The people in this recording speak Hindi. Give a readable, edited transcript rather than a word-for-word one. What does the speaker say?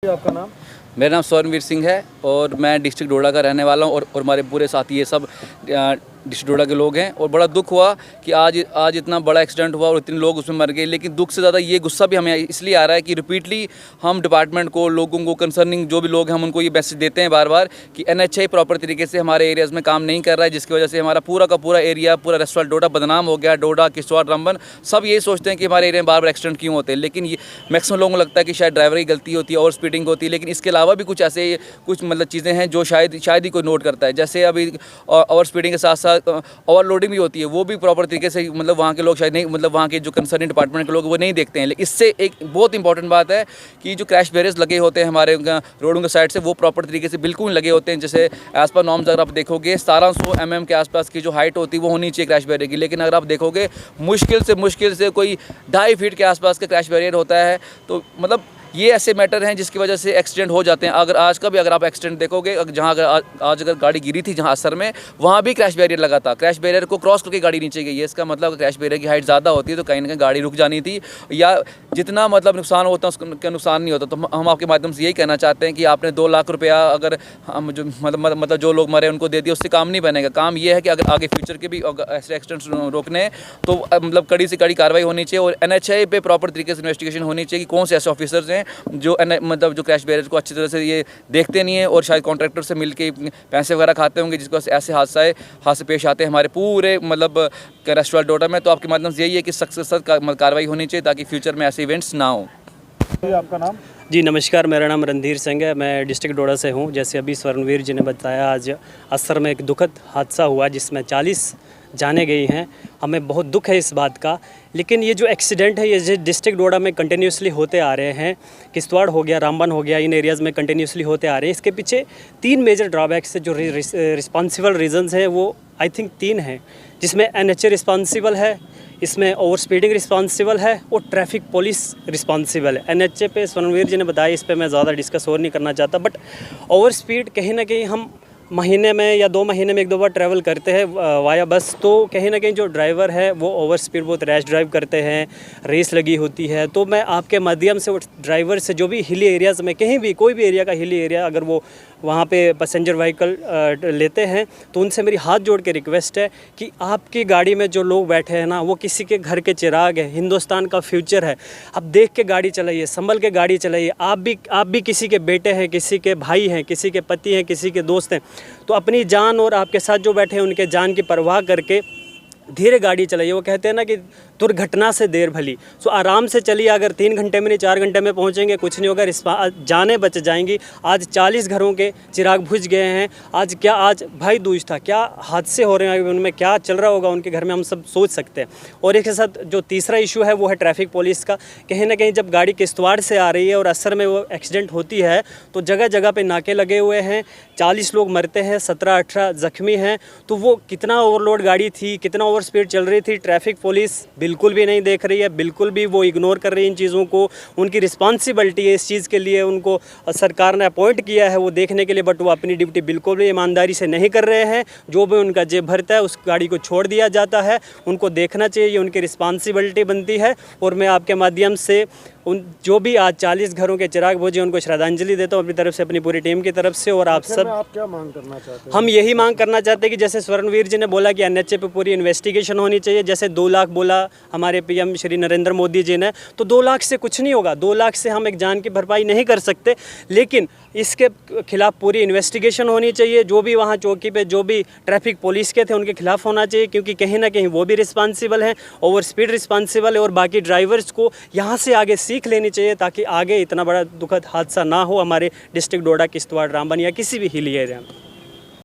आपका नाम? मेरा नाम स्वर्णवीर सिंह है और मैं डिस्ट्रिक्ट डोडा का रहने वाला हूँ और हमारे पूरे साथी ये सब डिस्ट्रिक्ट डोडा के लोग हैं। और बड़ा दुख हुआ कि आज इतना बड़ा एक्सीडेंट हुआ और इतने लोग उसमें मर गए। लेकिन दुख से ज़्यादा ये गुस्सा भी हमें इसलिए आ रहा है कि रिपीटली हम डिपार्टमेंट को, लोगों को, कंसर्निंग जो भी लोग हैं, हम उनको ये मैसेज देते हैं बार बार कि NHAI प्रॉपर तरीके से हमारे एरियाज़ में काम नहीं कर रहा है, जिसकी वजह से हमारा पूरा का पूरा एरिया, पूरा रेस्टोरेंट डोडा बदनाम हो गया। डोडा, किश्तवाड़, रामबन सब ये सोचते हैं कि हमारे एरिया में बार बार एक्सीडेंट क्यों होते हैं। लेकिन ये मैक्सिमम लोगों को लगता है कि शायद ड्राइवर की गलती होती है, ओवर स्पीडिंग होती है। लेकिन इसके अलावा भी कुछ ऐसे मतलब चीज़ें हैं जो शायद ही कोई नोट करता है। जैसे अभी ओवर स्पीडिंग के साथ साथ ओवरलोडिंग भी होती है, वो भी प्रॉपर तरीके से मतलब वहाँ के लोग शायद नहीं, मतलब वहाँ के जो कंसर्न डिपार्टमेंट के लोग वो नहीं देखते हैं। इससे एक बहुत इंपॉर्टेंट बात है कि जो क्रैश बैरियर्स लगे होते हैं हमारे रोडों के साइड से, वो प्रॉपर तरीके से बिल्कुल लगे होते हैं। जैसे एज पर नॉर्म्स अगर आप देखोगे 1700 mm के आसपास की जो हाइट होती है वो होनी चाहिए क्रैश बैरियर की। लेकिन अगर आप देखोगे मुश्किल से कोई 2.5 फीट के आसपास का क्रैश बैरियर होता है। तो मतलब ये ऐसे मैटर हैं जिसकी वजह से एक्सीडेंट हो जाते हैं। अगर आज का भी अगर आप एक्सीडेंट देखोगे, जहाँ अगर गाड़ी गिरी थी जहाँ असर में, वहाँ भी क्रैश बैरियर लगा था। क्रैश बैरियर को क्रॉस करके गाड़ी नीचे गई है। इसका मतलब क्रैश बैरियर की हाइट ज़्यादा होती है तो कहीं ना कहीं गाड़ी रुक जानी थी, या जितना मतलब नुकसान होता है उसका नुकसान नहीं होता। तो हम आपके माध्यम से यही कहना चाहते हैं कि आपने 2 लाख रुपया अगर हम जो मतलब जो लोग मरे उनको दे दिया, उससे काम नहीं बनेगा। काम ये है कि अगर आगे फ्यूचर के भी ऐसे एक्सीडेंट्स रोकने तो मतलब कड़ी से कड़ी कार्रवाई होनी चाहिए और NHAI पे प्रॉपर तरीके से इन्वेस्टिगेशन होनी चाहिए कि कौन से ऐसे ऑफिसर्स हैं जो मतलब जो क्रैश बैरियर को अच्छी तरह से ये देखते नहीं है और शायद कॉन्ट्रैक्टर से मिलके पैसे वगैरह खाते होंगे, जिसको ऐसे हादसे पेश आते हैं हमारे पूरे मतलब रेस्टोरेंट डोडा में। तो आपके माध्यम से यही है कि सख्त कार्रवाई होनी चाहिए ताकि फ्यूचर में ऐसे इवेंट्स ना हो। आपका नाम? जी नमस्कार, मेरा नाम रणधीर सिंह है, मैं डिस्ट्रिक्ट डोडा से हूँ। जैसे अभी स्वर्णवीर जी ने बताया, आज असर में एक दुखद हादसा हुआ जिसमें 40 जाने गई हैं। हमें बहुत दुख है इस बात का। लेकिन ये जो एक्सीडेंट है ये डिस्ट्रिक्ट डोडा में कंटिन्यूसली होते आ रहे हैं। किश्तवाड़ हो गया, रामबन हो गया, इन एरियाज़ में कंटिन्यूसली होते आ रहे हैं। इसके पीछे 3 मेजर ड्रॉबैक्स है। जो रिस्पॉन्सिबल रीजंस हैं वो आई थिंक 3 हैं, जिसमें NHAI रिस्पॉन्सिबल है, इसमें ओवर स्पीडिंग रिस्पॉन्सिबल है और ट्रैफिक पुलिस रिस्पॉन्सिबल है। NHAI पे स्वर्णवीर जी ने बताया, इस पे मैं ज़्यादा डिस्कस और नहीं करना चाहता। बट ओवर स्पीड कहीं ना कहीं हम महीने में या 2 महीने में 1-2 बार ट्रैवल करते हैं वाया बस, तो कहीं ना कहीं जो ड्राइवर है वो ओवर स्पीड बहुत रैश ड्राइव करते हैं, रेस लगी होती है। तो मैं आपके माध्यम से वो ड्राइवर से जो भी हिली एरियाज़ में, कहीं भी कोई भी एरिया का हिली एरिया अगर वो वहाँ पे पैसेंजर व्हीकल लेते हैं, तो उनसे मेरी हाथ जोड़ के रिक्वेस्ट है कि आपकी गाड़ी में जो लोग बैठे हैं ना, वो किसी के घर के चिराग है, हिंदुस्तान का फ्यूचर है। आप देख के गाड़ी चलाइए, संभल के गाड़ी चलाइए। आप भी किसी के बेटे हैं, किसी के भाई हैं, किसी के पति हैं, किसी के दोस्त हैं। तो अपनी जान और आपके साथ जो बैठे हैं उनके जान की परवाह करके धीरे गाड़ी चलाइए। वो कहते हैं ना कि दुर्घटना से देर भली। सो आराम से चलिए। अगर 3 घंटे में नहीं 4 घंटे में पहुंचेंगे, कुछ नहीं होगा, जानें बच जाएंगी। आज 40 घरों के चिराग बुझ गए हैं। आज भाई दूज था, क्या हादसे हो रहे हैं, उनमें क्या चल रहा होगा उनके घर में, हम सब सोच सकते हैं। और इसके साथ जो तीसरा इशू है वो है ट्रैफिक पुलिस का। कहीं ना कहीं जब गाड़ी किश्तवाड़ से आ रही है और असर में वो एक्सीडेंट होती है तो जगह जगह पर नाके लगे हुए हैं। 40 लोग मरते हैं, 17-18 जख्मी हैं। तो वो कितना ओवरलोड गाड़ी थी, कितना ओवर स्पीड चल रही थी, ट्रैफिक पुलिस बिल्कुल भी नहीं देख रही है, बिल्कुल भी वो इग्नोर कर रही है इन चीज़ों को। उनकी रिस्पॉन्सिबिलिटी है इस चीज़ के लिए, उनको सरकार ने अपॉइंट किया है वो देखने के लिए, बट वो अपनी ड्यूटी बिल्कुल भी ईमानदारी से नहीं कर रहे हैं। जो भी उनका जेब भरता है उस गाड़ी को छोड़ दिया जाता है। उनको देखना चाहिए, ये उनकी रिस्पॉन्सिबिलिटी बनती है। और मैं आपके माध्यम से उन जो भी आज 40 घरों के चिराग बुझे उनको श्रद्धांजलि देता हूँ अपनी तरफ से, अपनी पूरी टीम की तरफ से। और आप सब, आप क्या मांग करना चाहते हैं? हम यही मांग करना चाहते हैं कि जैसे स्वर्णवीर जी ने बोला कि NHAI पे पूरी इन्वेस्टिगेशन होनी चाहिए, जैसे 2 लाख बोला हमारे PM श्री नरेंद्र मोदी जी ने, तो 2 लाख से कुछ नहीं होगा। 2 लाख से हम एक जान की भरपाई नहीं कर सकते, लेकिन इसके खिलाफ पूरी इन्वेस्टिगेशन होनी चाहिए। जो भी वहाँ चौकी पे जो भी ट्रैफिक पुलिस के थे उनके खिलाफ होना चाहिए, क्योंकि कहीं ना कहीं वो भी रिस्पॉन्सिबल हैं, ओवर स्पीड रिस्पॉन्सिबल है। और बाकी ड्राइवर्स को यहाँ से आगे सीख लेनी चाहिए ताकि आगे इतना बड़ा दुखद हादसा ना हो हमारे डिस्ट्रिक्ट डोडा, किश्तवाड़, रामबन या किसी भी हिली एरिया में।